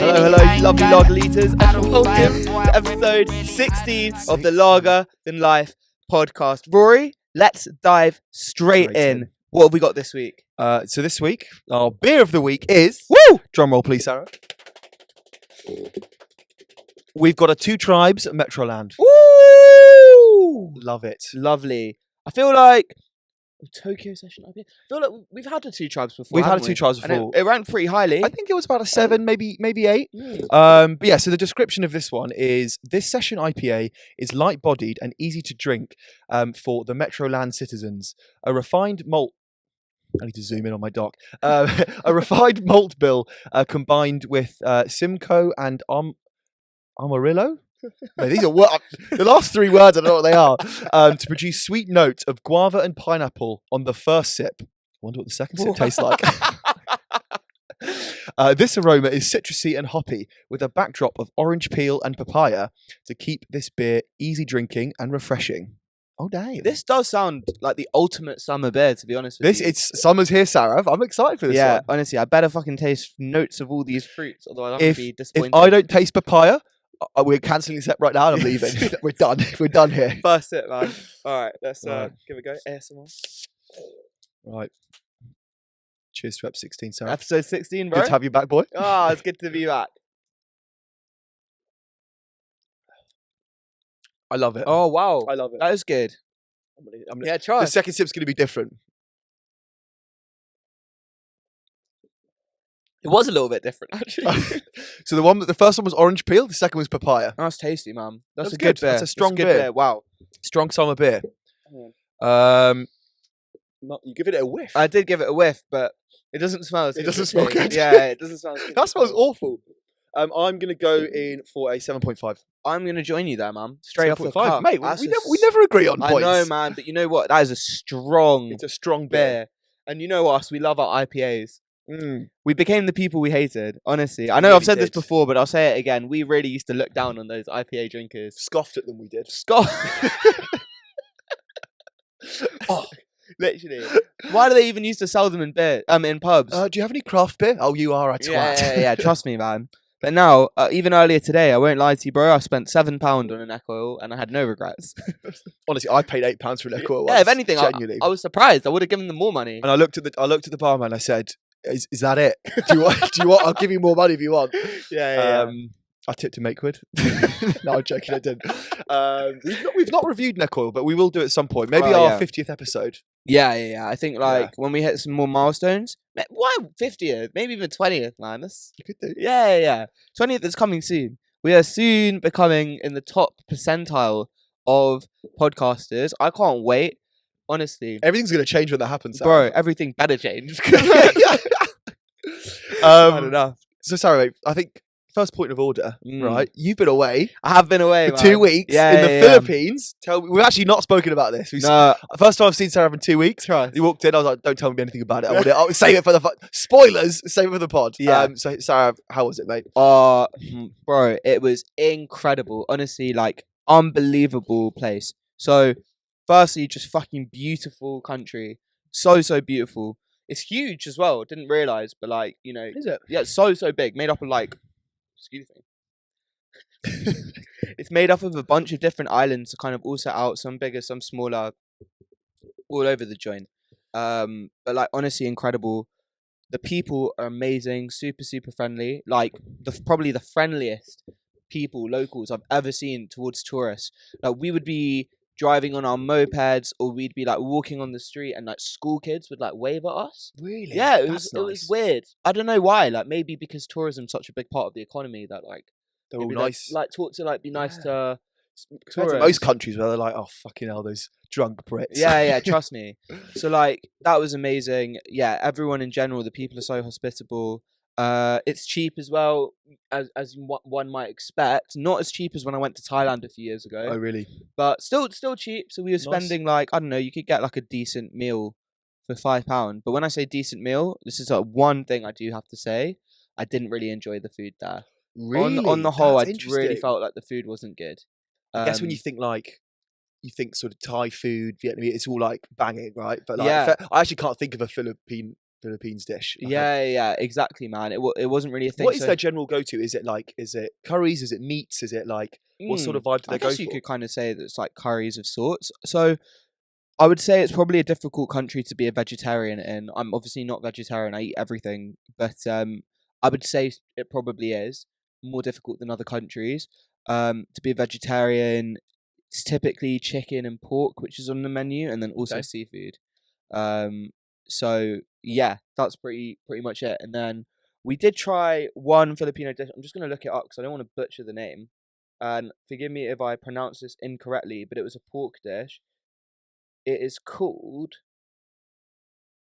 Hello, you lovely lager leaders, and welcome to episode 16 of the Lager Than Life podcast. Rory, let's dive straight in. What have we got this week? So this week, our beer of the week is... Woo! Drum roll, please, Sarah. We've got a Two Tribes Metroland. Woo! Love it. Lovely. I feel like... Tokyo session IPA. I feel like we've had a Two Tribes before. We've had a haven't Two we? Tribes And before. it ranked pretty highly. I think it was about a 7, maybe 8. Mm. But yeah, so the description of this one is, this session IPA is light-bodied and easy to drink for the Metroland citizens. A refined malt... I need to zoom in on my doc. A refined malt bill combined with Simcoe and Amarillo? No, these are the last 3 words. I don't know what they are. To produce sweet notes of guava and pineapple on the first sip. I wonder what the second sip tastes like. This aroma is citrusy and hoppy, with a backdrop of orange peel and papaya to keep this beer easy drinking and refreshing. Oh damn! This does sound like the ultimate summer beer, to be honest with you. It's summer's here, Sarav. I'm excited for this one. Honestly, I better fucking taste notes of all these fruits, otherwise I'm going to be disappointed. If I don't taste papaya, we're cancelling this right now and I'm leaving. We're done. We're done here. First sip, man. All right, let's Right. give it a go. ASMR. Right. Cheers to episode 16, Sarah. Episode 16, bro. Good to have you back, boy. Ah, it's good to be back. I love it. Oh, wow. I love it. That is good. Yeah, try. The second sip's going to be different. It was a little bit different, actually. So the first one was orange peel. The second was papaya. That's tasty, man. That's That's a good good. beer. That's a strong good beer. Wow. Strong summer beer. Mm. You give it a whiff. I did give it a whiff, but it doesn't smell as good. It doesn't as smell it good. tastes. Yeah, it doesn't smell as good. That smells awful. I'm going to go in for a 7.5. I'm going to join you there, man. Straight off the 7.5. cup. Mate, That's we never agree on I points. know, man, but you know what? That is a strong It's a strong beer. beer. And you know us, we love our IPAs. Mm. We became the people we hated, honestly. I know really I've said this did. before, but I'll say it again. We really used to look down on those IPA drinkers. Scoffed at them, we did. Scott. Oh, literally. Why do they even used to sell them in beer? In pubs? Do you have any craft beer? Oh, you are a twat. Yeah. Trust me, man. But now, even earlier today, I won't lie to you, bro. I spent £7 on a neck oil, and I had no regrets. Honestly, I paid £8 for a neck oil. Yeah, if anything, genuinely. I was surprised. I would have given them more money. And I looked at the barman. I said, "Is that it? Do you want? I'll give you more money if you want." Yeah. I tipped him £8. No, I'm joking. I didn't. We've not reviewed neck oil, but we will do it at some point. Maybe Well, our yeah. 50th episode. Yeah. I think when we hit some more milestones, why 50th? Maybe even 20th, man. You could do. Yeah. 20th is coming soon. We are soon becoming in the top percentile of podcasters. I can't wait. Honestly, Everything's gonna change when that happens, bro, Sarah. everything better change. um, so sorry, mate. I think first point of order, Mm. right? You've been away I have been away for man. 2 weeks Yeah, in the yeah. Philippines. We've actually not spoken about this. No, First time I've seen Sarah in 2 weeks. trust. He walked in. I was like, "Don't tell me anything about it. I'll save it for the spoilers. Save it for the pod." Yeah. So Sarah, how was it, mate? Bro, it was incredible. Honestly, like unbelievable place. So, firstly, just fucking beautiful country. So beautiful. It's huge as well. Didn't realize, but like Is it? yeah, it's so big. Made up of like, excuse me. It's made up of a bunch of different islands, kind of all set out. Some bigger, some smaller, all over the joint. But like honestly, incredible. The people are amazing, super friendly. Like probably the friendliest people, locals I've ever seen towards tourists. Like we would be driving on our mopeds, or we'd be like walking on the street, and like school kids would like wave at us. Really? Yeah, it That's was nice. weird. I don't know why. Like maybe because tourism's such a big part of the economy that like They're all maybe, nice. Like talk to be nice to Compared to tourists. most countries where they're like, "Oh fucking hell, those drunk Brits." Yeah, trust me. So like that was amazing. Yeah, everyone in general, the people are so hospitable. It's cheap as well, as one might expect. Not as cheap as when I went to Thailand a few years ago, Oh really? but still cheap. So we were Nice. spending like, I don't know, you could get like a decent meal for £5. But when I say decent meal, this is like one thing I do have to say. I didn't really enjoy the food there. Really? On the whole, I That's really interesting. felt like the food wasn't good. I guess when you think sort of Thai food, Vietnamese, it's all like banging, right? But like, Yeah. I actually can't think of a Philippine Philippines dish. Yeah, exactly, man. It wasn't really a thing. What is their general go-to? Is it curries? Is it meats? Is it like what sort of vibe do they go for? I guess you could kind of say that it's like curries of sorts. So I would say it's probably a difficult country to be a vegetarian in. I'm obviously not vegetarian. I eat everything, but I would say it probably is more difficult than other countries. To be a vegetarian, it's typically chicken and pork, which is on the menu, and then also seafood. So yeah, that's pretty much it. And then we did try one Filipino dish. I'm just gonna look it up because I don't want to butcher the name. And forgive me if I pronounce this incorrectly, but it was a pork dish. It is called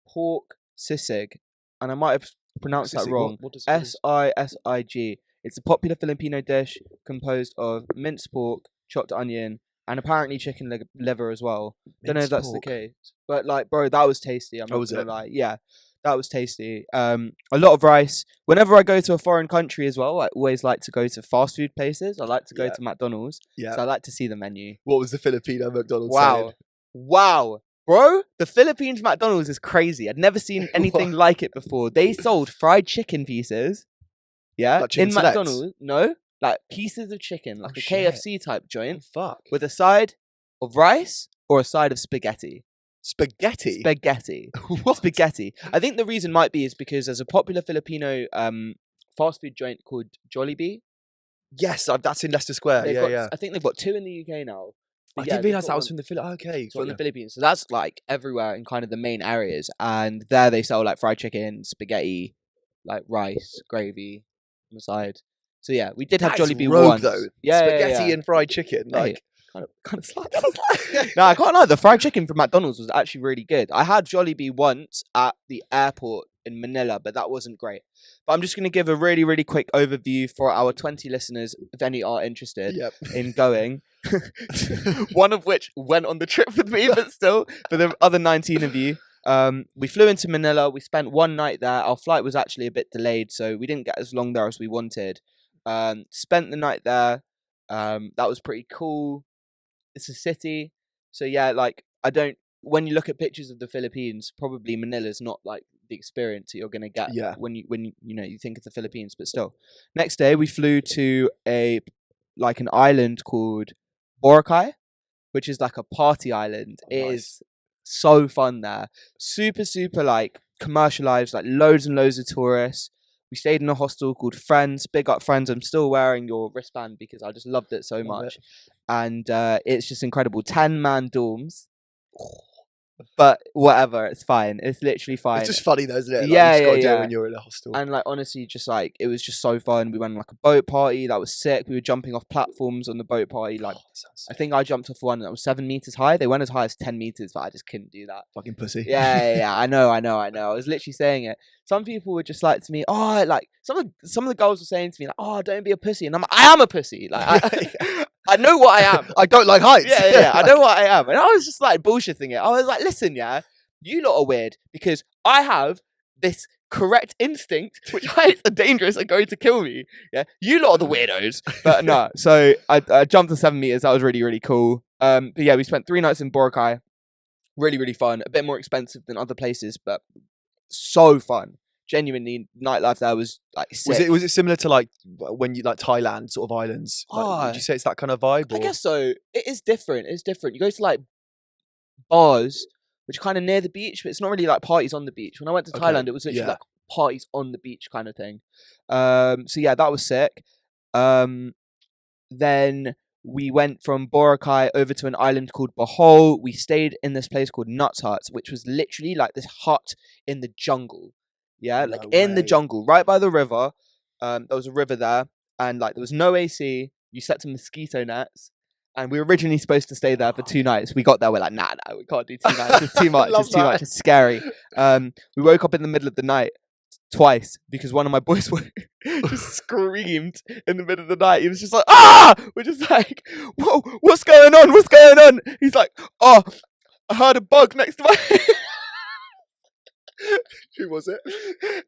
pork sisig, and I might have pronounced that wrong. What is SISIG. It's a popular Filipino dish composed of minced pork, chopped onion, and apparently chicken liver as well. Don't know if that's the case, but like, bro, that was tasty. I'm not gonna lie. Yeah, that was tasty. A lot of rice. Whenever I go to a foreign country as well, I always like to go to fast food places. I like to go to McDonald's. Yeah. So I like to see the menu. What was the Filipino McDonald's saying? Wow. Bro, the Philippines McDonald's is crazy. I'd never seen anything like it before. They sold fried chicken pieces. Yeah. Like chicken in selects? McDonald's. No. Like pieces of chicken. Like a KFC type joint. Fuck. With a side of rice or a side of spaghetti. Spaghetti? Spaghetti. What? Spaghetti. I think the reason might be is because there's a popular Filipino fast food joint called Jollibee. Yes, that's in Leicester Square. Yeah. I think they've got 2 in the UK now. I didn't realise that was from the Philippines. Okay. From the Philippines. So that's like everywhere in kind of the main areas. And there they sell like fried chicken, spaghetti, like rice, gravy on the side. So yeah, we did have Jollibee once. Though. Yeah, spaghetti and fried chicken. Like kind of slaps. No, I can't lie. The fried chicken from McDonald's was actually really good. I had Jollibee once at the airport in Manila, but that wasn't great. But I'm just going to give a really, really quick overview for our 20 listeners, if any are interested in going. One of which went on the trip with me, but still, for the other 19 of you, we flew into Manila. We spent one night there. Our flight was actually a bit delayed, so we didn't get as long there as we wanted. Spent the night there. That was pretty cool. It's a city, so yeah, like when you look at pictures of the Philippines, probably Manila's not like the experience that you're gonna get when you think of the Philippines. But still, next day we flew to an island called Boracay, which is like a party island. It is so fun there, super like commercialized, like loads and loads of tourists. We stayed in a hostel called Friends. Big up Friends. I'm still wearing your wristband because I just loved it so much. And it's just incredible. 10-man dorms. But whatever, it's fine. It's literally fine. It's just funny though, isn't it? Like, yeah, you just gotta do yeah. it when you're in a hostel. And like honestly, just like it was just so fun. We went on like a boat party. That was sick. We were jumping off platforms on the boat party. Like I think I jumped off one that was 7 meters high. They went as high as 10 meters, but I just couldn't do that. Fucking pussy. Yeah. I know. I was literally saying it. Some people were just like to me, oh, like some of the girls were saying to me, like, oh, don't be a pussy, and I'm like, I am a pussy. Like I know what I am. I don't like heights. Yeah. I know what I am, and I was just like bullshitting it. I was like, listen, yeah. You lot are weird because I have this correct instinct, which heights are dangerous and going to kill me. Yeah, you lot are the weirdos. But no, so I jumped to 7 meters. That was really, really cool. But yeah, we spent 3 nights in Boracay. Really, really fun. A bit more expensive than other places, but so fun. Genuinely, nightlife there was like sick. Was it similar to like when you like Thailand sort of islands? Like, would you say it's that kind of vibe? I guess so. It is different. It's different. You go to like bars, which are kind of near the beach, but it's not really like parties on the beach. When I went to Thailand, it was literally like parties on the beach kind of thing. So yeah, that was sick. Then we went from Boracay over to an island called Bohol. We stayed in this place called Nuts Hut, which was literally like this hut in the jungle. Yeah, like in the jungle, right by the river. There was a river there, and like there was no AC. You set some mosquito nets. And we were originally supposed to stay there for 2 nights. We got there, we're like, nah, we can't do 2 nights. It's too much. It's too much. It's scary. We woke up in the middle of the night twice because one of my boys just screamed in the middle of the night. He was just like, ah! We're just like, whoa, what's going on? What's going on? He's like, oh, I heard a bug next to my Who was it?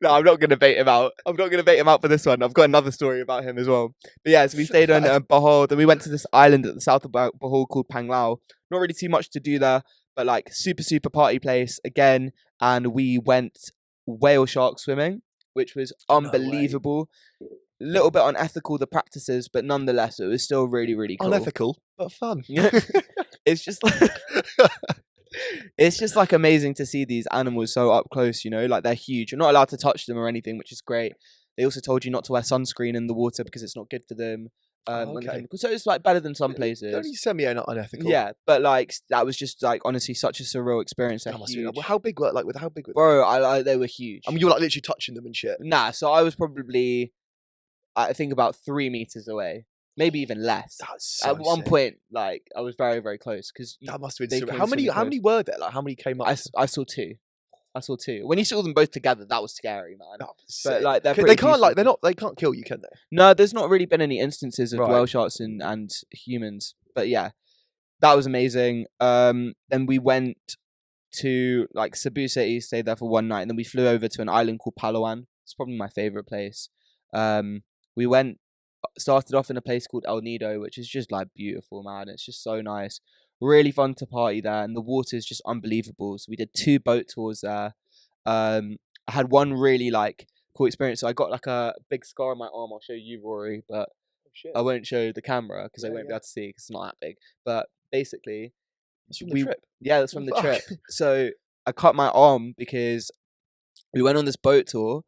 No, I'm not going to bait him out. I'm not going to bait him out for this one. I've got another story about him as well. But yeah, so we stayed on Bohol. Then we went to this island at the south of Bohol called Panglao. Not really too much to do there, but like super party place again. And we went whale shark swimming, which was way. unbelievable. A little bit unethical, the practices, but nonetheless, it was still really, really cool. Unethical, but fun. It's just like, it's just like amazing to see these animals so up close, you know, like they're huge. You're not allowed to touch them or anything, which is great. They also told you not to wear sunscreen in the water because it's not good for them. When the chemicals. So it's like better than some places. Don't you send me unethical? Yeah, but like that was just like honestly such a surreal experience. That must be, how big were how big were bro? They were huge. I mean, you were like literally touching them and shit. Nah, so I was probably, I think, about 3 meters away, maybe even less. That's so At one sick. point, like I was very, very close because That must have they been. came How many? swimming How close. many were there? Like how many came up? I saw two. I saw two. When you saw them both together, that was scary, man. That was But sick. like they're They pretty can't like they're peaceful. not. They can't kill you, can they? No, there's not really been any instances of Right. whale sharks and humans. But yeah, that was amazing. Then we went to like Cebu City, stayed there for one night, and then we flew over to an island called Palawan. It's probably my favorite place. We started off in a place called El Nido, which is just like beautiful, man. It's just so nice. Really fun to party there, and the water is just unbelievable. So we did 2 boat tours there. I had one really like cool experience. So I got like a big scar on my arm. I'll show you, Rory, but I won't show the camera because I won't be able to see because it's not that big. But basically, That's from the trip. yeah, that's from the Fuck. trip. So I cut my arm because we went on this boat tour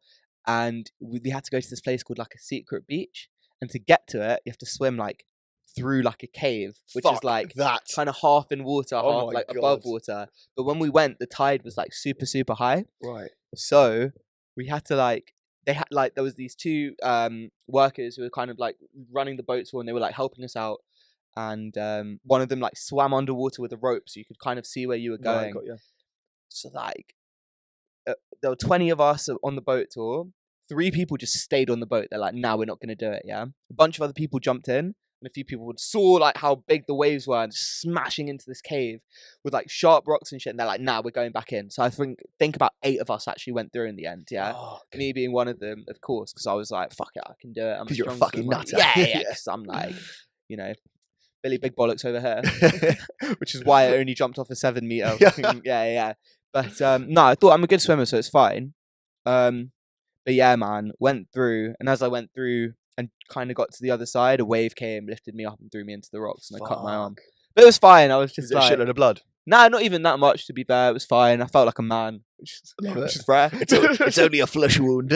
and we had to go to this place called like a secret beach. And to get to it, you have to swim like through like a cave, which is Fuck like that. kind of half in water, Oh half my like above God. water. But when we went, the tide was like super, super high. Right. So we had to like, they had like, there was these 2 workers who were kind of like running the boat tour and they were like helping us out. And one of them like swam underwater with a rope so you could kind of see where you were going. Right, got you. So like, there were 20 of us on the boat tour. 3 people just stayed on the boat. They're like, nah, we're not going to do it, yeah? A bunch of other people jumped in, and a few people saw like how big the waves were and smashing into this cave with like sharp rocks and shit, and they're like, nah, we're going back in. So I think about 8 of us actually went through in the end, yeah? Fuck. Me being one of them, of course, because I was like, fuck it, I can do it. I'm 'Cause you're a strong fucking swimmer. nutter. Yeah, because I'm like, you know, Billy Big Bollocks over here. Which is why I only jumped off a 7 meter. yeah. But no, I thought I'm a good swimmer, so it's fine. But yeah, man, went through, and as I went through and kind of got to the other side, a wave came, lifted me up, and threw me into the rocks, and I cut my arm. But it was fine. I was Is just it a like, shitload of blood? nah, not even that much, to be fair. It was fine. I felt like a man, which is rare. It's only a flesh wound.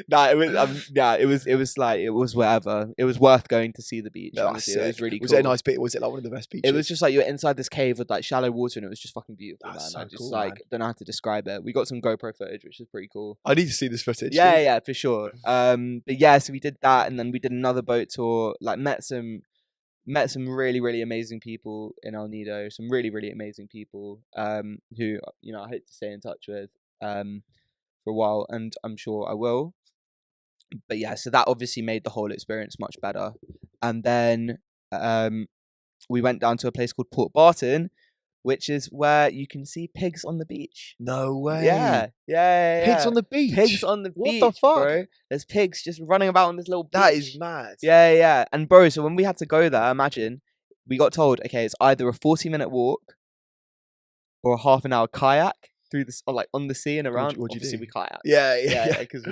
Nah, it was it was whatever. It was worth going to see the beach. No, Honestly. It was really cool. Was it a nice bit? Was it like one of the best beaches? It was just like you were inside this cave with like shallow water, and it was just fucking beautiful, That's man. I so just cool, like man. don't know how to describe it. We got some GoPro footage, which is pretty cool. I need to see this footage. Yeah, for sure. But yeah, so we did that, and then we did another boat tour. Like met some really, really amazing people in El Nido. Some really, really amazing people. Who I hope to stay in touch with for a while, and I'm sure I will. But yeah, so that obviously made the whole experience much better. And then we went down to a place called Port Barton, which is where you can see pigs on the beach. No way. Yeah. Pigs on the beach. Pigs on the What beach. the fuck? Bro. There's pigs just running about on this little beach. That is mad. Yeah. And bro, so when we had to go there, imagine we got told, okay, it's either a 40-minute walk or a half an hour kayak through this, or like on the sea and around. What'd you Obviously, do? we kayak. Yeah. Because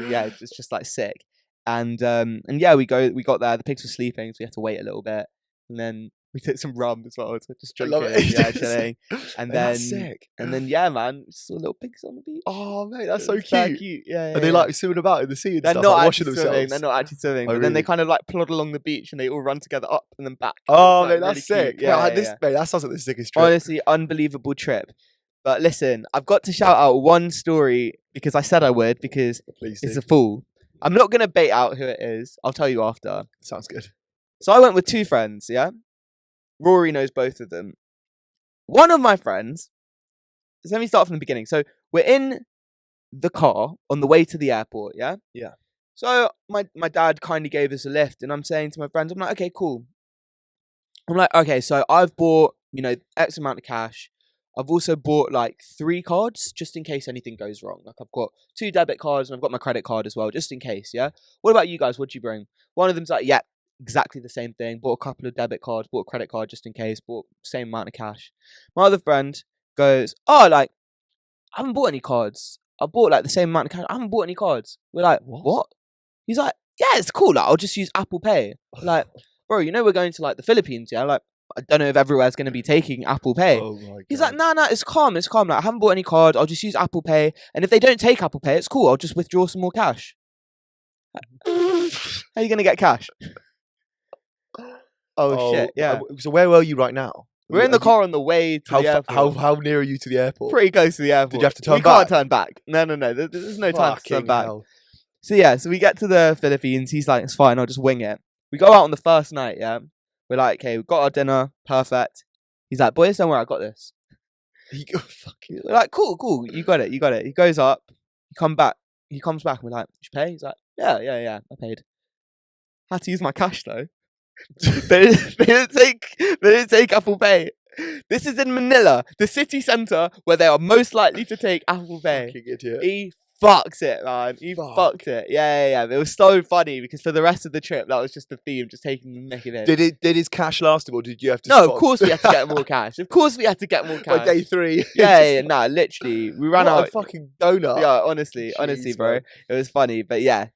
it's just like sick. And yeah, we got there. The pigs were sleeping, so we had to wait a little bit, and then we took some rum as well, so just I love drinking, it. yeah, chilling. And then That's sick. yeah, man, just saw little pigs on the beach. Oh mate, that's It so was mad cute. cute. Yeah. Are they like swimming about in the sea and They're stuff, not like washing actually swimming. themselves? They're not actually swimming. Oh, But then they really? kind of like plod along the beach, and they all run together up and then back. Oh It's, mate, like, that's really sick. cute. Yeah, Mate, that sounds like the sickest trip. Honestly, unbelievable trip. But listen, I've got to shout out one story because I said I would, because Please it's do. a fool. I'm not gonna bait out who it is. I'll tell you after. Sounds good. So I went with 2 friends. Yeah, Rory knows both of them. One of my friends. Let me start from the beginning. So we're in the car on the way to the airport. Yeah. Yeah. So my dad kindly gave us a lift, and I'm saying to my friends, I'm like, okay, cool. I'm like, okay, so I've bought X amount of cash. I've also bought like 3 cards just in case anything goes wrong. Like I've got 2 debit cards and I've got my credit card as well, just in case. Yeah. What about you guys? What'd you bring? One of them's like, yeah, exactly the same thing. Bought a couple of debit cards, bought a credit card just in case, bought same amount of cash. My other friend goes, oh, like, I haven't bought any cards. I bought like the same amount of cash. I haven't bought any cards. We're like, what? He's like, yeah, it's cool. Like, I'll just use Apple Pay. Like, bro, we're going to like the Philippines, yeah? Like, I don't know if everywhere's going to be taking Apple Pay. Oh my God. He's like, nah, it's calm. Like, I haven't bought any card. I'll just use Apple Pay. And if they don't take Apple Pay, it's cool. I'll just withdraw some more cash. How are you going to get cash? Oh, shit, yeah. So where were you right now? We're in the car on the way to the airport. How near are you to the airport? Pretty close to the airport. Did you have to turn back? We can't turn back. No. There's no time to turn back. Hell. So we get to the Philippines. He's like, it's fine. I'll just wing it. We go out on the first night, yeah? We're like, okay, we've got our dinner. Perfect. He's like, boys, don't worry. I got this. We're like, cool. You got it. He goes up. He comes back. And we're like, did you pay? He's like, yeah. I paid. Had to use my cash, though. they didn't take Apple Pay. This is in Manila, the city centre where they are most likely to take Apple Pay. Fucking idiot. He fucked it, man. He fucked it. Yeah. It was so funny because for the rest of the trip, that was just the theme, just taking the neck of it. Did his cash last him, or did you have to? No, of course we had to get more cash. By day 3. Yeah. Literally, we ran out. A fucking donut. Yeah, honestly, bro, it was funny, but yeah.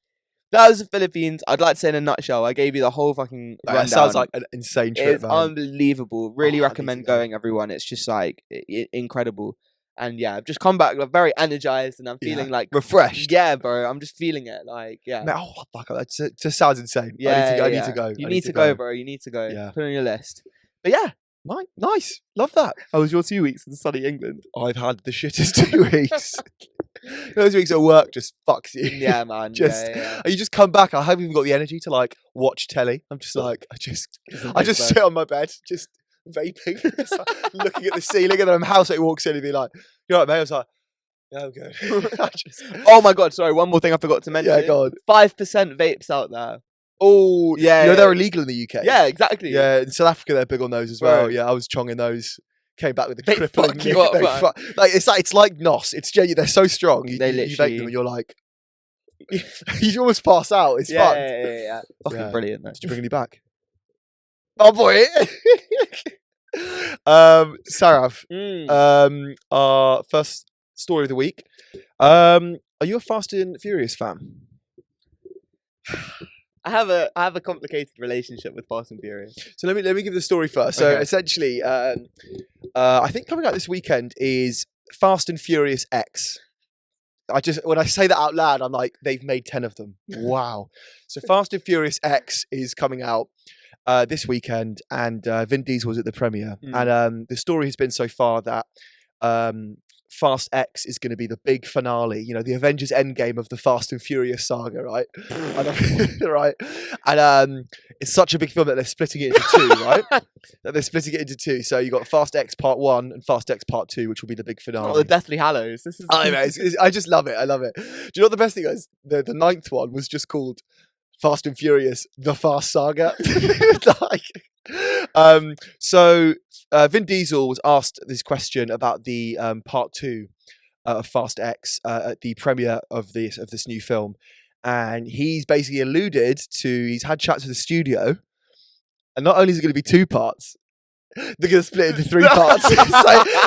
That was the Philippines. I'd like to say in a nutshell, I gave you the whole fucking rundown. That sounds like an insane trip, It's man. unbelievable. Really recommend going, everyone. It's just like incredible. And yeah, I've just come back like, very energized and I'm feeling like refreshed. Yeah, bro. I'm just feeling it. Like, yeah. Man, fuck, that just sounds insane. Yeah, I need to go. You need to go, bro. You need to go. Yeah. Put it on your list. But yeah. Nice. Love that. How was your 2 weeks in sunny England? I've had the shittest 2 weeks. Those weeks at work just fucks you. Yeah, man. You just come back. I haven't even got the energy to like watch telly. I'm just like, I just sit on my bed, just vaping, just, like, looking at the ceiling, and then my housemate walks in and be like, "You alright, mate?" I was like, "Yeah, I'm good." Oh my god! Sorry, one more thing I forgot to mention. Yeah, go on. 5% vapes out there. Oh, yeah. They're illegal in the UK. Yeah, exactly. Yeah, in South Africa they're big on those as well. Right. Yeah, I was chonging those. Came back with a They crippling. fuck you up, It's like NOS. It's genuine. They're so strong. You vape them and you're like, you almost pass out. It's fucked. Yeah. Fucking brilliant. Though. Did you bring any back? Oh boy. Sarav. Our first story of the week. Are you a Fast and Furious fan? I have a complicated relationship with Fast and Furious. So let me give the story first. So essentially, I think coming out this weekend is Fast and Furious X. When I say that out loud, I'm like, they've made 10 of them. Wow. So Fast and Furious X is coming out this weekend, and Vin Diesel was at the premiere. And the story has been so far that Fast X is going to be the big finale, the Avengers Endgame of the Fast and Furious saga, right? Right. And it's such a big film that they're splitting it into 2, right? So you got Fast X Part 1 and Fast X Part 2, which will be the big finale. Oh, the Deathly Hallows. This is. I just love it. I love it. Do you know what the best thing is? The 9th one was just called Fast and Furious: The Fast Saga. So Vin Diesel was asked this question about the part 2 of Fast X at the premiere of this new film, and he's basically alluded to he's had chats with the studio, and not only is it going to be 2 parts, they're going to split into 3 parts. So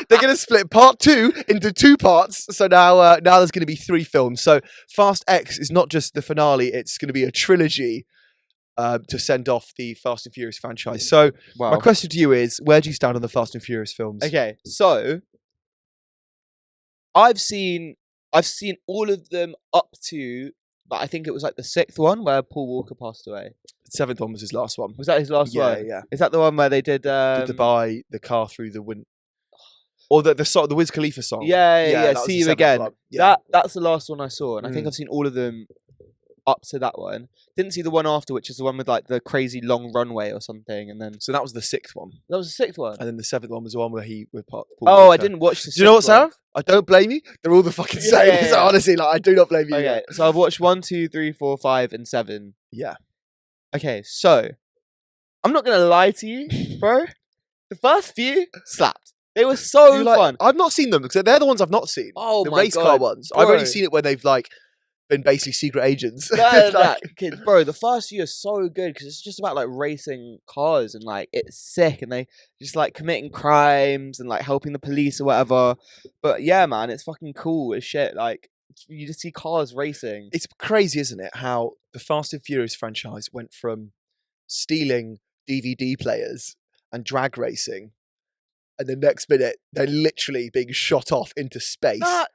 they're going to split part 2 into 2 parts. So now there's going to be 3 films. So Fast X is not just the finale; it's going to be a trilogy. To send off the Fast and Furious franchise. So my question to you is, where do you stand on the Fast and Furious films? Okay, so I've seen all of them up to, I think it was like the 6th one where Paul Walker passed away. The 7th one was his last one. Was that his last one? Yeah. Is that the one where they did to buy the car through the wind? Or the Wiz Khalifa song? Yeah. See you again. Yeah. That's the last one I saw, and I think I've seen all of them up to that one. Didn't see the one after, which is the one with like the crazy long runway or something, and then so that was the 6th one. That was the 6th one, and then the 7th one was the one where he with Paul Oh, Walker. I didn't watch the. Do you know what, Sarah? I don't blame you. They're all the fucking same. Yeah. So honestly, like I do not blame you. Okay, so I've watched 1, 2, 3, 4, 5, and 7. Yeah. Okay, so I'm not gonna lie to you, bro. The first few slapped. They were so fun. I've not seen them because they're the ones I've not seen. Oh the my race God, car ones. bro. I've only seen it when they've like been basically secret agents. Kids, bro, the first few are so good because it's just about like racing cars and like it's sick and they just like committing crimes and like helping the police or whatever. But yeah, man, it's fucking cool as shit. Like you just see cars racing. It's crazy, isn't it? How the Fast and Furious franchise went from stealing DVD players and drag racing, and the next minute they're literally being shot off into space. Yeah.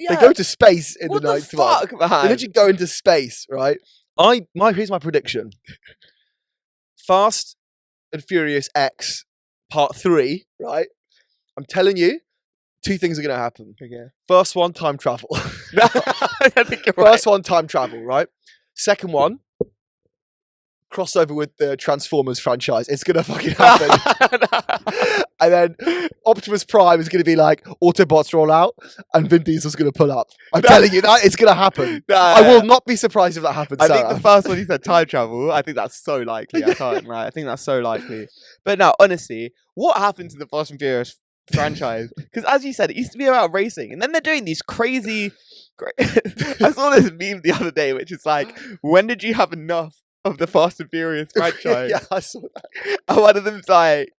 They go to space in What the the ninth one. fuck, man? They literally go into space, right? Here's my prediction. Fast and Furious X Part 3, right? I'm telling you, 2 things are going to happen. Okay. First one, time travel. I think you're First one, time travel, right? Second one, crossover with the Transformers franchise. It's going to fucking happen. And then Optimus Prime is going to be like, Autobots roll out, and Vin Diesel's going to pull up. I'm telling you, that it's going to happen. I will not be surprised if that happens. I think the first one you said, time travel, I think that's so likely. I can't, right? I think that's so likely. But now, honestly, what happened to the Fast and Furious franchise? Because as you said, it used to be about racing, and then they're doing these crazy... I saw this meme the other day, which is like, when did you have enough of the Fast and Furious franchise? Yeah, I saw that. And one of them's like,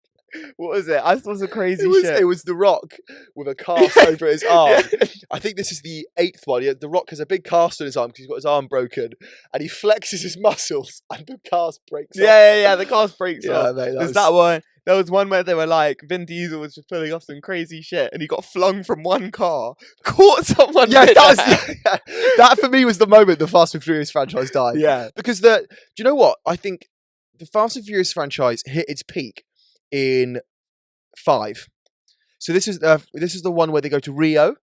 what was it? I saw some crazy shit. It was The Rock with a cast over his arm. Yeah. I think this is the 8th one. The Rock has a big cast on his arm because he's got his arm broken, and he flexes his muscles, and the cast breaks off. Yeah. The cast breaks off. Mate, There's that one. There was one where they were like, Vin Diesel was just pulling off some crazy shit, and he got flung from one car, caught someone. Yeah, that for me was the moment the Fast and Furious franchise died. Yeah. Because do you know what? I think the Fast and Furious franchise hit its peak in 5. So this is the one where they go to Rio,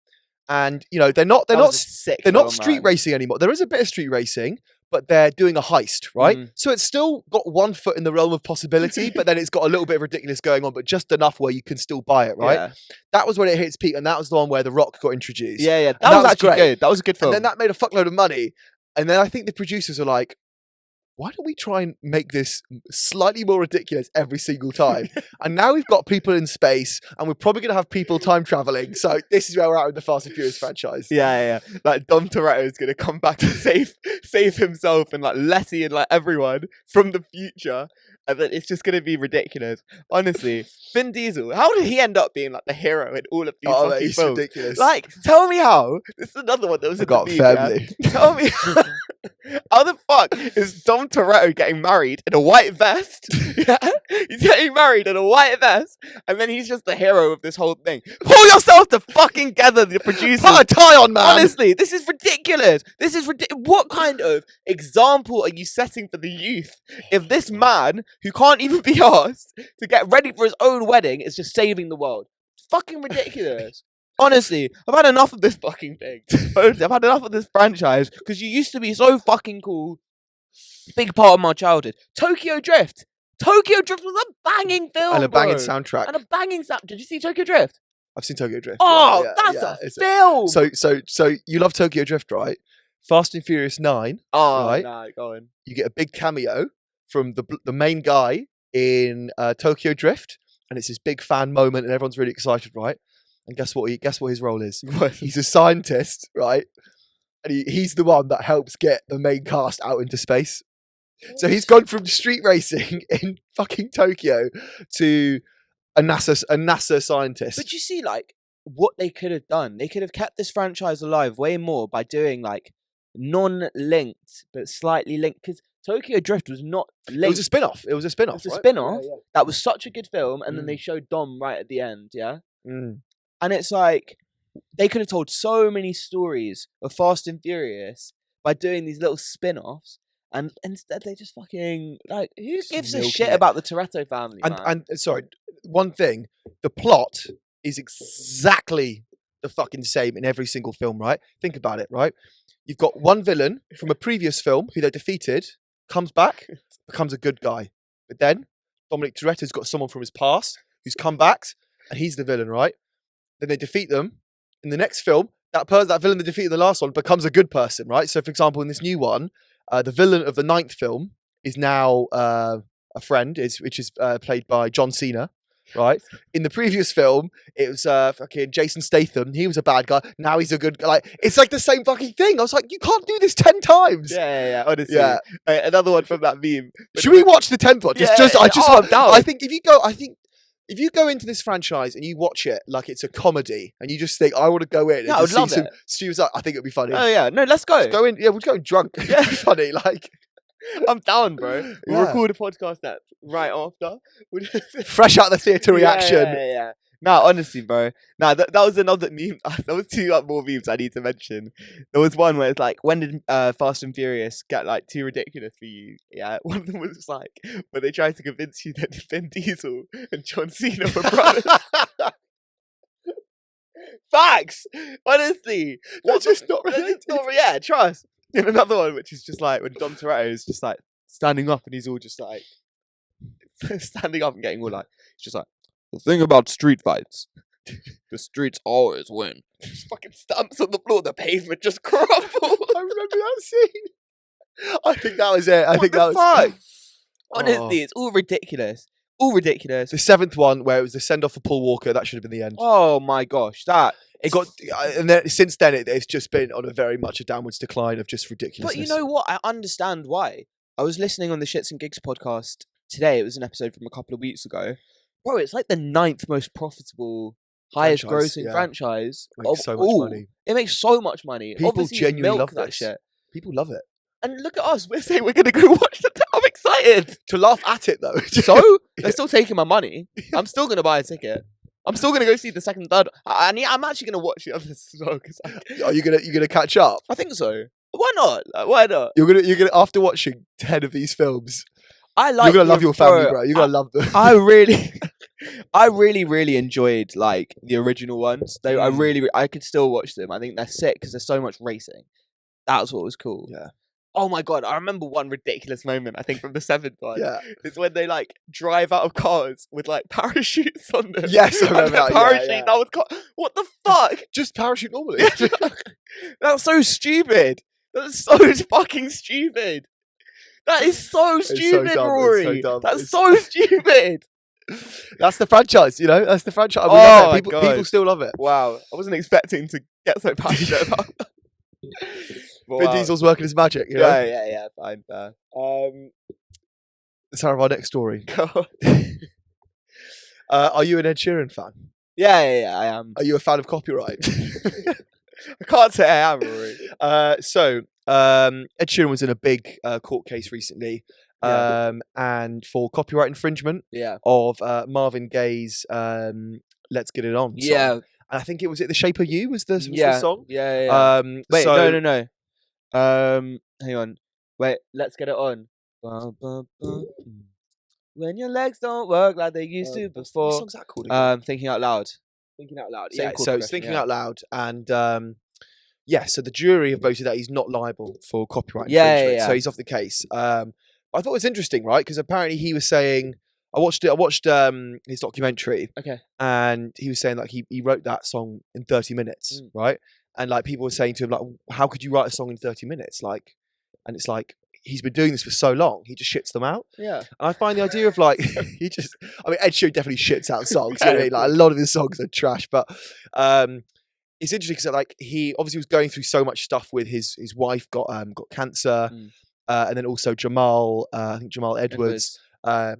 and you know they're not street racing anymore. There is a bit of street racing, but they're doing a heist, right? So it's still got one foot in the realm of possibility, but then it's got a little bit of ridiculous going on, but just enough where you can still buy it, right? Yeah. That was when it hit its peak, and that was the one where The Rock got introduced. Yeah. That was actually great. good. That was a good film. And then that made a fuckload of money. And then I think the producers are like, why don't we try and make this slightly more ridiculous every single time? And now we've got people in space, and we're probably going to have people time traveling. So this is where we're at with the Fast and Furious franchise. Yeah. Like Dom Toretto is going to come back to save himself and like Letty and like everyone from the future. And then it's just going to be ridiculous. Honestly, Vin Diesel, how did he end up being like the hero in all of these fucking films? Ridiculous. Like, tell me how. This is another one that was got family. Yeah? Tell me how the fuck is Dom Toretto getting married in a white vest? Yeah? He's getting married in a white vest, and then he's just the hero of this whole thing. Pull yourself to fucking together, the producers. Put a tie on, man. Honestly, this is ridiculous. This is ridiculous. What kind of example are you setting for the youth if this man, who can't even be asked to get ready for his own wedding, is just saving the world? It's fucking ridiculous. Honestly, I've had enough of this fucking thing. Honestly, I've had enough of this franchise, because you used to be so fucking cool. Big part of my childhood. Tokyo Drift. Tokyo Drift was a banging film, And a banging soundtrack. And a banging sound. Did you see Tokyo Drift? I've seen Tokyo Drift. Oh, yeah, that's a film. So you love Tokyo Drift, right? Fast and Furious 9. Oh, right? no, go on. You get a big cameo from the main guy in Tokyo Drift, and it's this big fan moment, and everyone's really excited, right? And guess what his role is? He's a scientist, right? And he's the one that helps get the main cast out into space. So he's gone from street racing in fucking Tokyo to a NASA scientist. But you see, like, what they could have done. They could have kept this franchise alive way more by doing, like, non-linked, but slightly linked. Because Tokyo Drift was not linked. It was a spin-off. It was a spin-off, It was a right? spin-off. Yeah. That was such a good film. And then they showed Dom right at the end, yeah? Mm. And it's like, they could have told so many stories of Fast and Furious by doing these little spin-offs. And instead, they just fucking, like, who gives a shit about the Toretto family, man? And sorry, one thing, the plot is exactly the fucking same in every single film, right? Think about it, right? You've got one villain from a previous film who they defeated, comes back, becomes a good guy. But then Dominic Toretto's got someone from his past who's come back, and he's the villain, right? Then they defeat them. In the next film, that villain that defeated the last one becomes a good person, right? So, for example, in this new one, the villain of the 9th film is now a friend, which is played by John Cena, right? In the previous film, it was fucking Jason Statham. He was a bad guy. Now he's a good guy. Like, it's like the same fucking thing. I was like, you can't do this 10 times. Yeah. Honestly, Yeah. Another one from that meme. Should we watch the 10th one? I'm down. I think if you go, I think if you go into this franchise and you watch it like it's a comedy, and you just think, I want to go in, and I would just love see some it. Steve's like, I think it'd be funny. Oh yeah, no, let's go. Just go in, yeah, we'll go in drunk. Yeah. It'd be funny, like I'm down, bro. We'll Yeah. record a podcast that right after. fresh out the theatre reaction. Yeah. No, honestly, bro. Nah, that was another meme. There was two more memes I need to mention. There was one where it's like, when did Fast and Furious get like too ridiculous for you? Yeah, one of them was like, when they tried to convince you that Vin Diesel and John Cena were brothers. Facts, honestly. That's just not It's not, yeah, trust. And another one, which is just like when Dom Toretto is just like standing up and he's all just like standing up and getting all like, he's just like, the thing about street fights, the streets always win. Just fucking stumps on the floor, the pavement just crumbles. I remember that scene. I think that was it. I What think the that was. fuck? Oh. Honestly, it's all ridiculous. All ridiculous. The seventh one, where it was the send off for Paul Walker, that should have been the end. Oh my gosh, that. It got, and then since then it's just been on a very much a downwards decline of just ridiculousness. But you know what? I understand why. I was listening on the Shits and Gigs podcast today. It was an episode from a couple of weeks ago. Bro, it's like the 9th most profitable, highest Franchise, grossing yeah. franchise. Makes so much all. money. It makes so much money. People Obviously, genuinely milk love that this. shit. People love it. And look at us. We're saying we're going to go watch the. I'm excited. To laugh at it though. So they're still taking my money. I'm still going to buy a ticket. I'm still going to go see the second, third. I'm actually going to watch the others as well. Cause Are you gonna catch up? I think so. Why not? Like, why not? You're gonna after watching 10 of these films, I like. you're gonna love your family, bro. You're gonna love them. I really enjoyed like the original ones. I could still watch them. I think they're sick because there's so much racing. That's what was cool. Yeah. Oh my god, I remember one ridiculous moment. I think from the 7th one. Yeah. It's when they like drive out of cars with like parachutes on them. Yes, I remember And the that. parachute. Yeah. That was what the fuck? Just parachute normally. That's so stupid. That's so fucking stupid. That is so so stupid, dumb, Rory. it's so dumb. That's It's- so stupid. That's the franchise, you know. That's the franchise. We Oh love my it. God. People still love it. Wow, I wasn't expecting to get so passionate about that. But Vin wow. Diesel's working his magic, you know. Yeah, fine, fair. Let's have our next story. God. Are you an Ed Sheeran fan? Yeah, I am. Are you a fan of copyright? I can't say I am, Rory. So Ed Sheeran was in a big court case recently, Yeah. and for copyright infringement Yeah. of Marvin Gaye's "Let's Get It On" song. Yeah. And I think it was "The Shape of You" was the Yeah. song. Yeah. Wait, so- no. Hang on. Wait, let's get it on. When your legs don't work like they used to What before. song's that called? Again? Thinking out loud. Thinking Out Loud. Same Yeah, chord so it's progression, Thinking yeah. Out Loud, and so the jury have voted that he's not liable for copyright Yeah, infringement, yeah. so he's off the case. I thought it was interesting, right? Because apparently he was saying, I watched his documentary, Okay. and he was saying like he wrote that song in 30 minutes, right? And like people were saying to him like, how could you write a song in 30 minutes? Like, and it's like, he's been doing this for so long, he just shits them out. Yeah. And I find the idea of like, Ed Sheeran definitely shits out songs. You know what I mean? Like a lot of his songs are trash, but it's interesting because like he obviously was going through so much stuff with his wife got cancer, and then also Jamal, I think Jamal Edwards,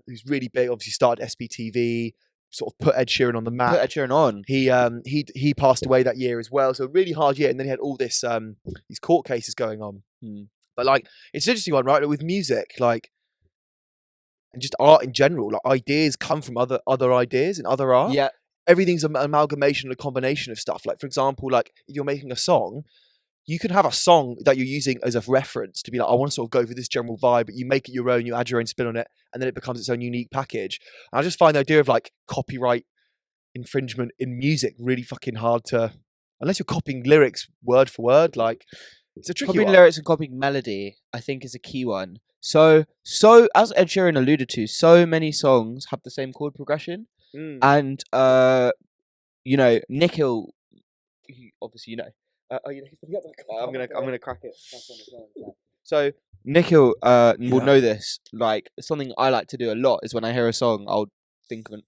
who's really big. Obviously started SBTV, sort of put Ed Sheeran on the map. Put Ed Sheeran on. He passed away that year as well, so a really hard year. And then he had all this these court cases going on. But like, it's an interesting one, right? With music, like, and just art in general, like ideas come from other ideas and other art. Yeah. Everything's an amalgamation, a combination of stuff. Like, for example, like if you're making a song, you can have a song that you're using as a reference to be like, I want to sort of go for this general vibe, but you make it your own, you add your own spin on it, and then it becomes its own unique package. And I just find the idea of like copyright infringement in music really fucking hard to, unless you're copying lyrics word for word, like it's a tricky Copying one. lyrics and copying melody, I think, is a key one. So as Ed Sheeran alluded to, so many songs have the same chord progression, and you know, Nick Hill, obviously, you know. I'm gonna crack it. So Nick Hill will know this. Like, something I like to do a lot is when I hear a song, I'll think of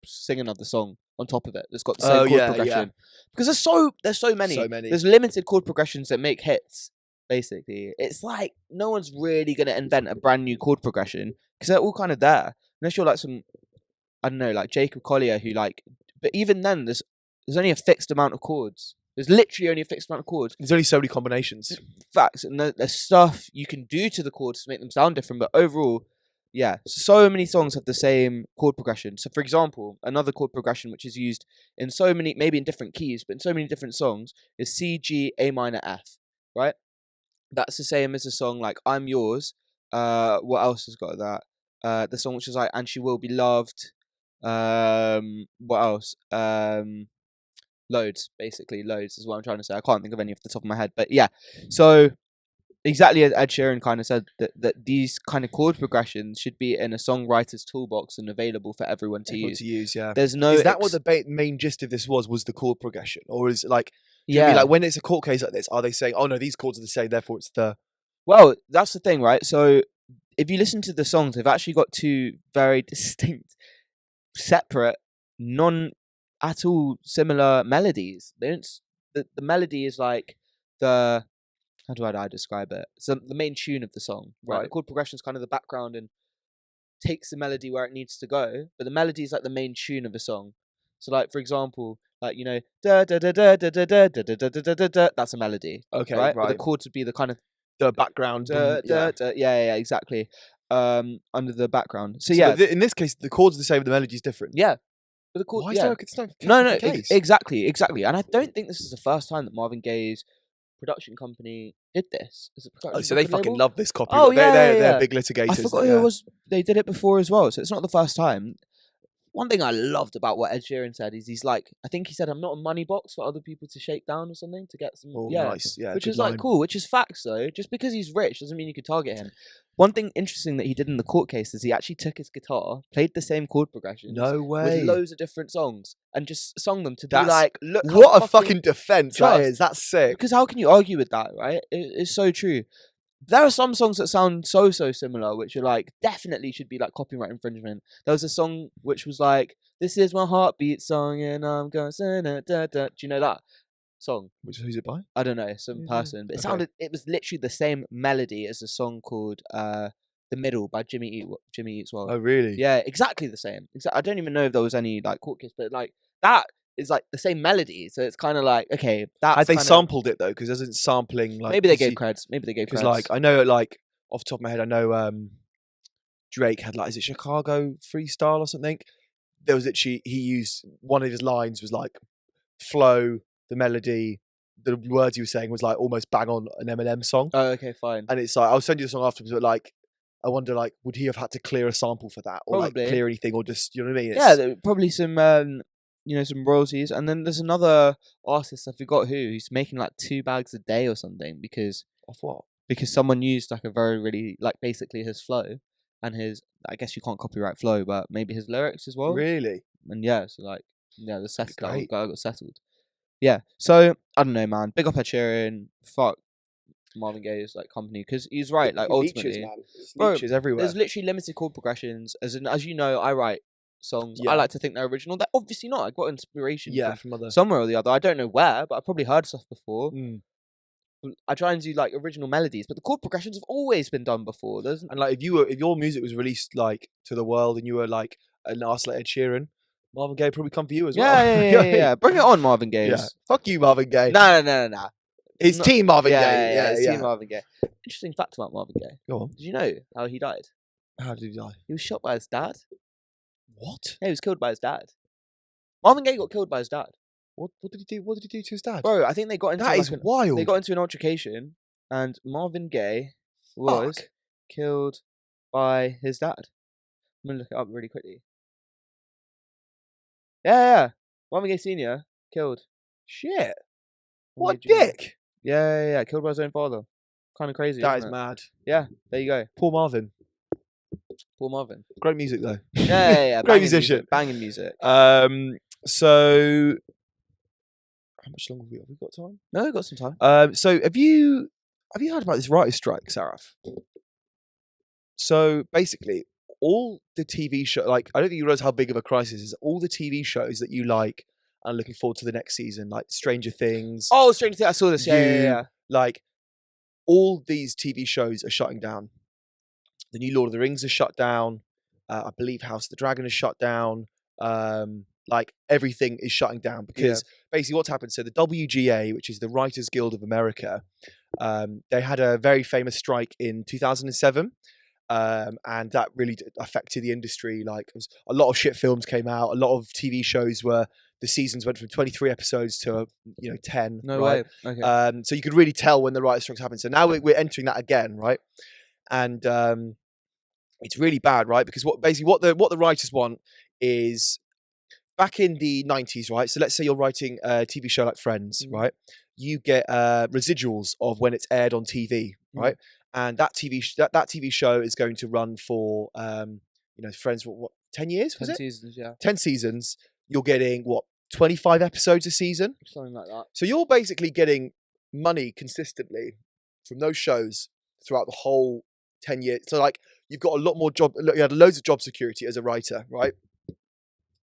sing another song on top of it that's got the same chord progression. Because there's so many. There's limited chord progressions that make hits. Basically, it's like no one's really gonna invent a brand new chord progression because they're all kind of there, unless you're like some I don't know, like Jacob Collier, who like, but even then, there's only a fixed amount of chords. There's literally only a fixed amount of chords. There's only so many combinations. Facts, and there's stuff you can do to the chords to make them sound different, but overall, yeah, so many songs have the same chord progression. So, for example, another chord progression which is used in so many, maybe in different keys, but in so many different songs, is C, G, A minor, F, right? That's the same as a song like I'm Yours. What else has got that? The song which is like And She Will Be Loved. What else? Loads, basically. Loads is what I'm trying to say. I can't think of any off the top of my head. But yeah, so exactly as Ed Sheeran kind of said, that these kind of chord progressions should be in a songwriter's toolbox and available for everyone to use. Yeah. There's no... Is that what the main gist of this was the chord progression? Or is it like... Yeah. Like when it's a court case like this, are they saying, oh no, these chords are the same, therefore it's the... Well, that's the thing, right? So if you listen to the songs, they've actually got two very distinct, separate, non at all similar melodies. They don't. The melody is like the... How do I describe it? So the main tune of the song, right? The chord progression is kind of the background and takes the melody where it needs to go, but the melody is like the main tune of a song. So, like for example, like da da da da da da da da da da da da. That's a melody. Okay, right. But the chords would be the kind of the background. Yeah, exactly. Under the background. So in this case, the chords are the same, but the melody is different. Yeah. But the chord. Why is there no, exactly. And I don't think this is the first time that Marvin Gaye's production company did this. Is it so they fucking love this copy. Oh, they're big litigators. I forgot who it was. They did it before as well, so it's not the first time. One thing I loved about what Ed Sheeran said is he's like, I think he said, I'm not a money box for other people to shake down or something to get some. Oh, nice. Yeah, which is like cool, which is facts though. Just because he's rich doesn't mean you could target him. One thing interesting that he did in the court case is he actually took his guitar, played the same chord progressions. No way. With loads of different songs and just sung them to be like, look. What a fucking defense that is. That's sick. Because how can you argue with that, right? It's so true. There are some songs that sound so similar, which are like definitely should be like copyright infringement. There was a song which was like, "This is my heartbeat song, and I'm going da da da." Do you know that song? Who's it by? I don't know, some person, but it was literally the same melody as a song called "The Middle" by Jimmy Eats World. Oh, really? Yeah, exactly the same. I don't even know if there was any like court case, but like that is like the same melody, so it's kind of like, okay, that's... Had they sampled it though? Because isn't sampling like... Maybe they gave creds. Because like I know, like off the top of my head, I know Drake had like, is it Chicago Freestyle or something? There was literally, he used one of his lines was like flow, the melody, the words he was saying was like almost bang on an Eminem song. Oh, okay, fine. And it's like, I'll send you the song afterwards, but like, I wonder, like, would he have had to clear a sample for that, or Probably. like clear anything, or just, you know what I mean? Yeah, probably some some royalties. And then there's another artist, I forgot who's making like 2 bags a day or something because... Of what? Because someone used like a very, really, like basically his flow and his... I guess you can't copyright flow, but maybe his lyrics as well. Really? And yeah, so like, yeah, the guy got settled. Yeah, so, I don't know, man. Big up Ed Sheeran. Fuck Marvin Gaye's like company, because he's right, like ultimately... Leeches everywhere. There's literally limited chord progressions. As you know, I write songs. I like to think they're original. They're obviously not. I got inspiration from other... somewhere or the other. I don't know where, but I've probably heard stuff before. I try and do like original melodies, but the chord progressions have always been done before. And like if your music was released like to the world and you were like an artist like Ed Sheeran, Marvin Gaye probably come for you as well. Yeah. Bring it on, Marvin Gaye. Yeah. Fuck you, Marvin Gaye. No. His team Marvin Gaye. Yeah, team Marvin Gaye. Interesting fact about Marvin Gaye. Go on. Did you know how he died? How did he die? He was shot by his dad. What? Yeah, he was killed by his dad. Marvin Gaye got killed by his dad. What did he do? What did he do to his dad? Bro, I think they got into that is wild. They got into an altercation, and Marvin Gaye was killed by his dad. I'm gonna look it up really quickly. Yeah. Marvin Gaye Senior killed. Shit. What a dick. Yeah. Killed by his own father. Kind of crazy. That is mad. Yeah. There you go. Poor Marvin. Great music though. Yeah. Great musician. Banging music. So how much longer have we got time? No, we've got some time. So have you heard about this writer's strike, Sarav? So basically, all the TV show, like, I don't think you realize how big of a crisis is. All the TV shows that you like and looking forward to the next season, like Stranger Things. Oh, Stranger Things! I saw this. Yeah. Like, all these TV shows are shutting down. The new Lord of the Rings is shut down. I believe House of the Dragon is shut down. Like everything is shutting down because basically what's happened. So the WGA, which is the Writers Guild of America, they had a very famous strike in 2007. And that really affected the industry. Like a lot of shit films came out. A lot of TV shows the seasons went from 23 episodes to 10. No right? way. Okay. So you could really tell when the writer's strikes happened. So now we're entering that again, right? And it's really bad, right? Because what the writers want is, back in the 90s, right? So let's say you're writing a TV show like Friends, right? You get residuals of when it's aired on TV, right? And that TV show is going to run for Friends, what 10 years? Was 10 it? seasons, yeah. 10 seasons. You're getting 25 episodes a season? Something like that. So you're basically getting money consistently from those shows throughout the whole 10 years. So like you've got a lot more you had loads of job security as a writer, right?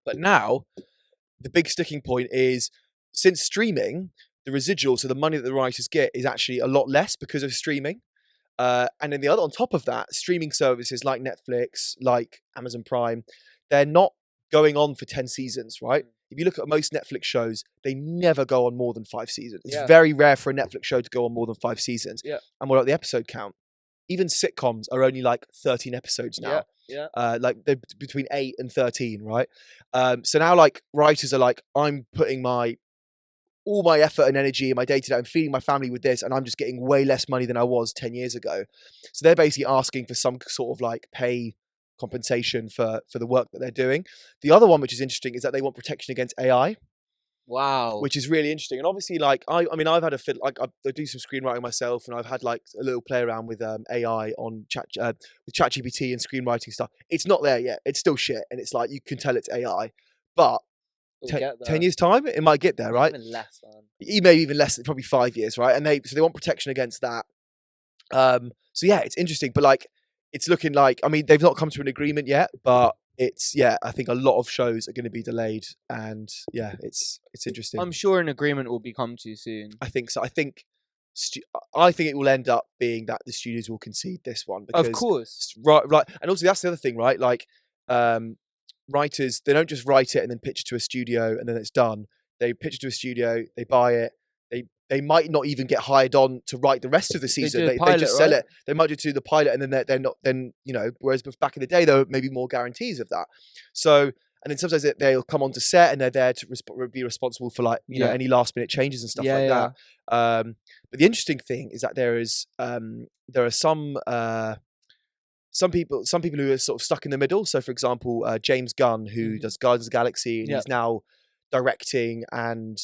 But now the big sticking point is, since streaming, the residual, so the money that the writers get, is actually a lot less because of streaming. And then on top of that, streaming services like Netflix, like Amazon Prime, they're not going on for 10 seasons, right? If you look at most Netflix shows, they never go on more than 5 seasons. It's very rare for a Netflix show to go on more than 5 seasons. Yeah. And what about the episode count? Even sitcoms are only like 13 episodes now. Yeah. Like they're between 8 and 13, right? So now like writers are like, I'm putting all my effort and energy in my day-to-day, I'm feeding my family with this, and I'm just getting way less money than I was 10 years ago. So they're basically asking for some sort of like pay compensation for the work that they're doing. The other one, which is interesting, is that they want protection against AI. Wow. Which is really interesting. And obviously, like, I mean, I've had I do some screenwriting myself, and I've had like a little play around with AI on with ChatGPT and screenwriting stuff. It's not there yet. It's still shit, and it's like you can tell it's AI, but 10 years time, it might get there, right? Even less, man. Maybe even less, probably 5 years, right? And they want protection against that. So yeah, it's interesting, but like, it's looking like, I mean, they've not come to an agreement yet, but I think a lot of shows are going to be delayed, and yeah, it's interesting. I'm sure an agreement will be come to soon. I think so. I think it will end up being that the studios will concede this one, because, of course, right. And also that's the other thing, right? Like, writers, they don't just write it and then pitch it to a studio and then it's done. They pitch it to a studio, they buy it. They might not even get hired on to write the rest of the season. They just sell it. They might just do the pilot, and then they're not. Then whereas back in the day there were maybe more guarantees of that. So, and then sometimes they'll come onto set and they're there to be responsible for like any last minute changes and stuff that. But the interesting thing is that there are some people who are sort of stuck in the middle. So, for example, James Gunn, who does Guardians of the Galaxy, and he's now directing and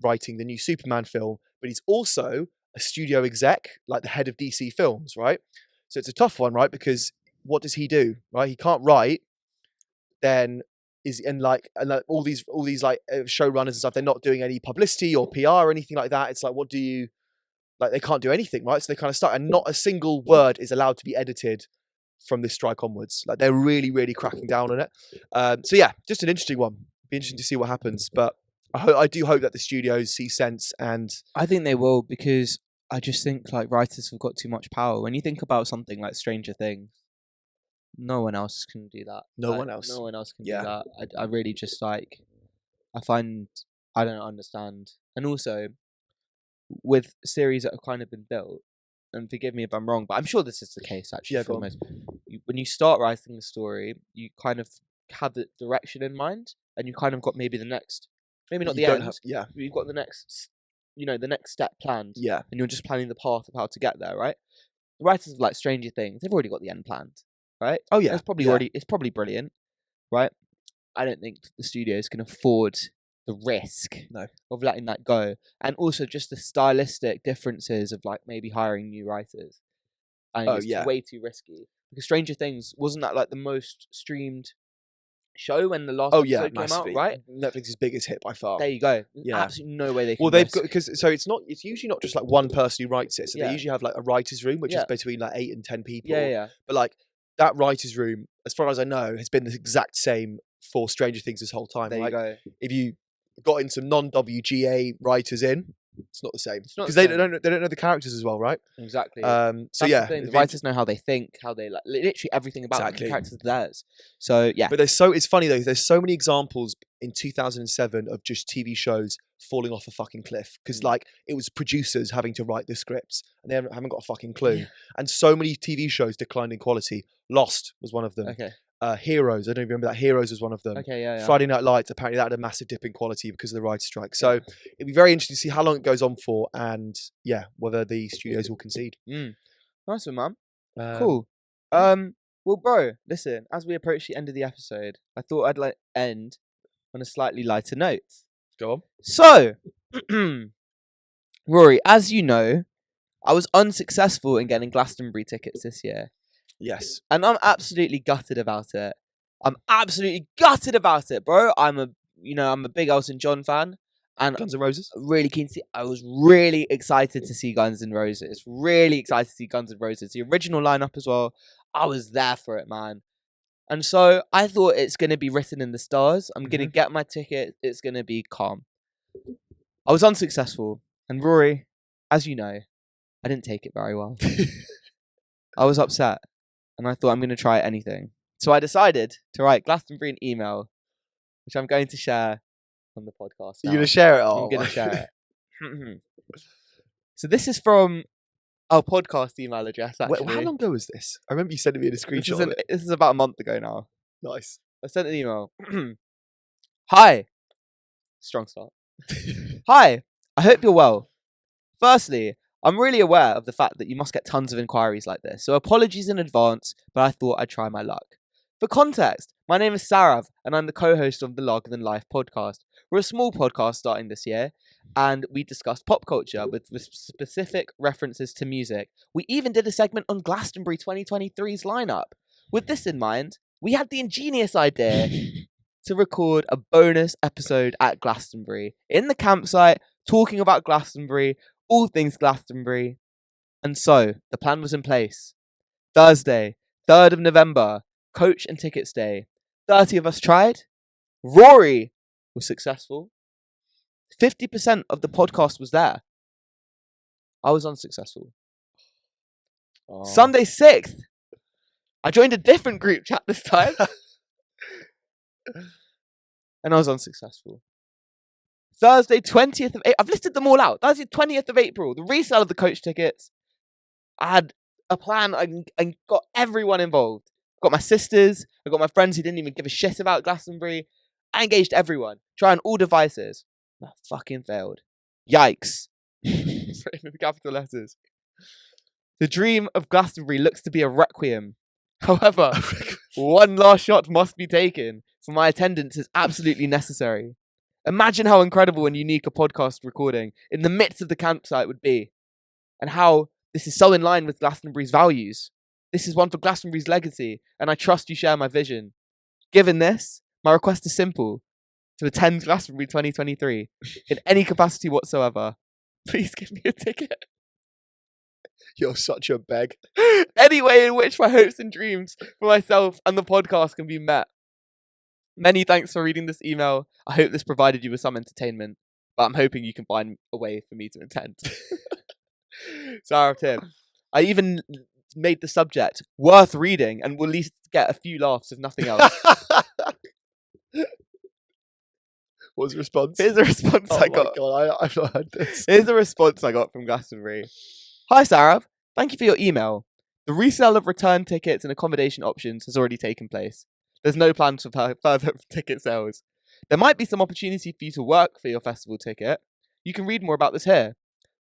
writing the new Superman film, but he's also a studio exec, like the head of DC Films, right? So it's a tough one, right? Because what does he do, right? He can't write. Then all these like showrunners and stuff, they're not doing any publicity or PR or anything like that. It's like, what do you? Like, they can't do anything, right? So they kind of start, and not a single word is allowed to be edited from this strike onwards. Like, they're really, really cracking down on it. So yeah, just an interesting one. Be interesting to see what happens, but I do hope that the studios see sense, and I think they will, because I just think like writers have got too much power. When you think about something like Stranger Things, no one else can do that. No one else can do that. I really just like, I don't understand. And also, with series that have kind of been built, and forgive me if I'm wrong, but I'm sure this is the case actually. When you start writing the story, you kind of have the direction in mind, and you kind of got maybe the next, maybe not the end. You've got the next, the next step planned. Yeah. And you're just planning the path of how to get there, right? The writers of like Stranger Things, they've already got the end planned, right? Oh yeah. It's probably brilliant, right? I don't think the studios can afford the risk of letting that go, and also just the stylistic differences of like maybe hiring new writers. It's way too risky, because Stranger Things wasn't that like the most streamed show when the last episode came out, right? Netflix's biggest hit by far. There you go. Absolutely no way they can. Well, they've got, because it's usually not just like one person who writes it. So they usually have like a writer's room, which is between like 8 and 10 people. But like that writer's room, as far as I know, has been the exact same for Stranger Things this whole time. There you go. If you got in some non-WGA writers in, It's not the same not because the they same. don't know the characters as well, right? Exactly. So That's yeah, the thing. it'd The be writers know how they think, how they like literally everything about them. Exactly. The characters are theirs. So yeah. But it's funny though. There's so many examples in 2007 of just TV shows falling off a fucking cliff because like it was producers having to write the scripts and they haven't got a fucking clue. Yeah. And so many TV shows declined in quality. Lost was one of them. Okay. Heroes, I don't even remember that. Heroes was one of them. Okay. Yeah. Friday Night Lights, apparently that had a massive dip in quality because of the writer's strike. So it'd be very interesting to see how long it goes on for and yeah, whether the studios will concede. Nice one, man. Um, Cool. Well, bro, listen. As we approach the end of the episode, I thought I'd like end on a slightly lighter note. Go on. So, Rory, as you know, I was unsuccessful in getting Glastonbury tickets this year. Yes. And I'm absolutely gutted about it. I'm absolutely gutted about it, bro. I'm a big Elton John fan. And Guns N' Roses? Really keen to see. I was really excited to see Guns N' Roses. Really excited to see Guns N' Roses. The original lineup as well. I was there for it, man. And so I thought it's going to be written in the stars. I'm going to get my ticket. It's going to be calm. I was unsuccessful. And Rory, as you know, I didn't take it very well. I was upset. And I thought I'm going to try anything. So I decided to write Glastonbury an email, which I'm going to share on the podcast. You're going to share it? I'm going to share it. So this is from our podcast email address, actually. How long ago was this? I remember you sending me a screenshot. This is about a month ago now. Nice. I sent an email. Hi. Strong start. Hi. I hope you're well. Firstly, I'm really aware of the fact that you must get tons of inquiries like this, so apologies in advance, but I thought I'd try my luck. For context, my name is Sarav, and I'm the co-host of the Larger Than Life podcast. We're a small podcast starting this year, and we discussed pop culture with specific references to music. We even did a segment on Glastonbury 2023's lineup. With this in mind, we had the ingenious idea to record a bonus episode at Glastonbury, in the campsite, talking about Glastonbury, all things Glastonbury. And so, the plan was in place. Thursday, 3rd of November, coach and tickets day. 30 of us tried. Rory was successful. 50% of the podcast was there. I was unsuccessful. Sunday 6th, I joined a different group chat this time. And I was unsuccessful. Thursday 20th of April. I've listed them all out. Thursday 20th of April, the resale of the coach tickets. I had a plan and got everyone involved. Got my sisters. I got my friends who didn't even give a shit about Glastonbury. I engaged everyone. Trying all devices. That fucking failed. Yikes. It's written in capital letters. The dream of Glastonbury looks to be a requiem. However, one last shot must be taken, for my attendance is absolutely necessary. Imagine how incredible and unique a podcast recording in the midst of the campsite would be, and how this is so in line with Glastonbury's values. This is one for Glastonbury's legacy, and I trust you share my vision. Given this, my request is simple: to attend Glastonbury 2023 in any capacity whatsoever. Please give me a ticket. You're such a beg. Any way in which my hopes and dreams for myself and the podcast can be met. Many thanks for reading this email. I hope this provided you with some entertainment, but I'm hoping you can find a way for me to attend. Sarah Tim. I even made the subject worth reading and will at least get a few laughs if nothing else. What was the response? Here's a response I got. God, I've not heard this. Here's a response I got from Glastonbury. Hi, Sarah. Thank you for your email. The resale of return tickets and accommodation options has already taken place. There's no plans for further ticket sales. There might be some opportunity for you to work for your festival ticket. You can read more about this here.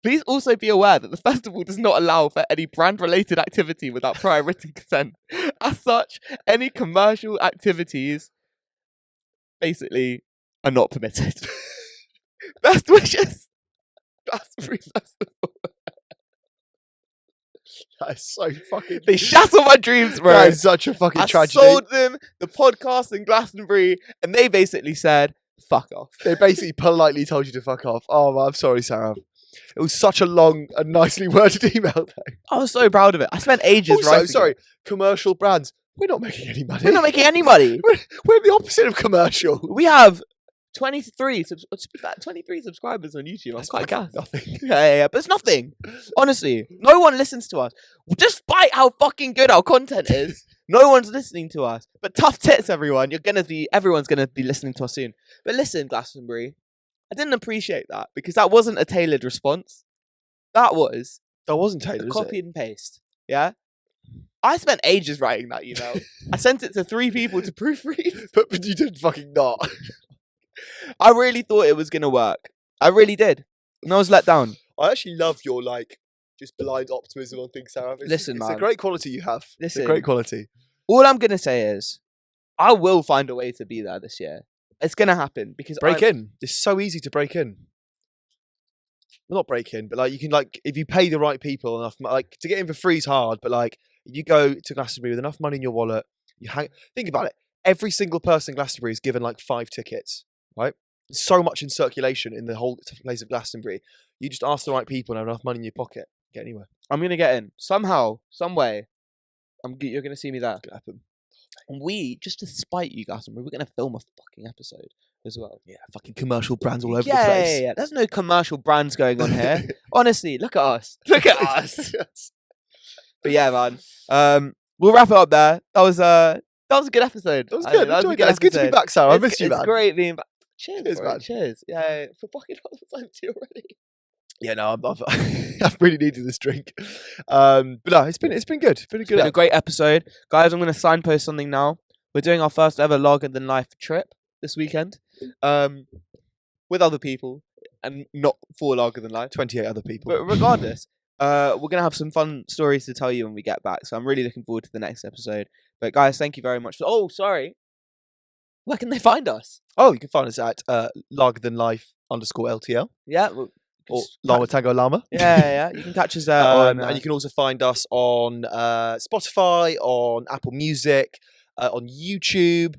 Please also be aware that the festival does not allow for any brand-related activity without prior written consent. As such, any commercial activities basically are not permitted. Best wishes. Glastonbury Festival. That is so fucking... They shattered my dreams, bro. That is such a fucking tragedy. I sold them the podcast in Glastonbury, and they basically said, fuck off. They basically politely told you to fuck off. Oh, I'm sorry, Sarah. It was such a long and nicely worded email, though. I was so proud of it. I spent ages writing sorry, it. Commercial brands. We're not making any money. We're not making any money. We're the opposite of commercial. We have 23 subscribers on YouTube. I'm That's quite fucking gassed. nothing. Yeah, but it's nothing. Honestly, no one listens to us. Despite how fucking good our content is, no one's listening to us. But tough tits, everyone. Everyone's gonna be listening to us soon. But listen, Glastonbury, I didn't appreciate that because that wasn't a tailored response. That was That wasn't a tailored, was copy it? and paste. Yeah. I spent ages writing that email. I sent it to 3 people to proofread. But you did fucking not. I really thought it was gonna work. I really did. And I was let down. I actually love your like just blind optimism on things, Sarah. Listen, it's man. a great quality you have. It's a Listen. great quality. All I'm gonna say is, I will find a way to be there this year. It's gonna happen because Break in. It's so easy to break in. Well, not break in, but like you can like if you pay the right people enough, like to get in for free is hard. But like if you go to Glastonbury with enough money in your wallet, think about it. Every single person in Glastonbury is given like 5 tickets, right? There's so much in circulation in the whole place of Glastonbury. You just ask the right people and have enough money in your pocket, get anywhere. I'm gonna get in somehow, some way. You're gonna see me there. It's gonna happen. And we, just to spite you, Glastonbury, we're gonna film a fucking episode as well. Yeah, fucking commercial brands all over Yeah, the place. yeah. There's no commercial brands going on here. Honestly, look at us. Look at us. But yeah, man. We'll wrap it up there. That was a good episode. That was good. It's good to be back, Sarah. I miss you, man. It's great being back. Cheers, Cheers, bro. man. Cheers. Yeah, for fucking all the time too already. Yeah, no, I've really needed this drink. But no, it's been good. It's been a good. It's been a great episode, guys. I'm going to signpost something now. We're doing our first ever Larger Than Life trip this weekend, with other people, and not for Larger Than Life. 28 other people. But regardless, we're going to have some fun stories to tell you when we get back. So I'm really looking forward to the next episode. But guys, thank you very much. Oh, sorry. Where can they find us? Oh, you can find us at largerthanlife_LTL. Yeah. Or Llama Tango Llama. Yeah. You can catch us there on... and you can also find us on Spotify, on Apple Music, on YouTube.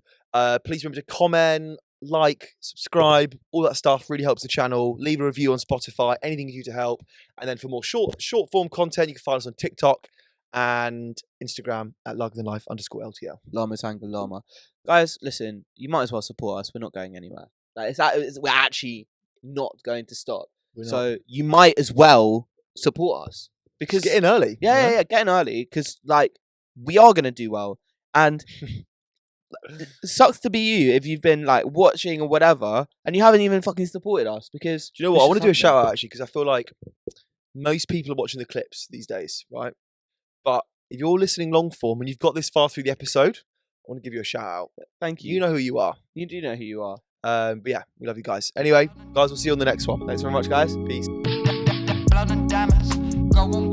Please remember to comment, like, subscribe, all that stuff really helps the channel. Leave a review on Spotify, anything you do to help. And then for more short form content, you can find us on TikTok and Instagram at largerthanlife_LTL. Llama Tango Llama. Guys, listen, you might as well support us. We're not going anywhere. Like, we're actually not going to stop. So you might as well support us. Because just get in early. Yeah, get in early. Because, like, we are going to do well. And it sucks to be you if you've been, like, watching or whatever, and you haven't even fucking supported us. Because... Do you know what? I want to do a shout out, actually, because I feel like most people are watching the clips these days, right? But if you're listening long form and you've got this far through the episode, I want to give you a shout out. Thank you. You know who you are. You do know who you are. But yeah, we love you guys. Anyway, guys, we'll see you on the next one. Thanks very much, guys. Peace. Blood and diamonds, go on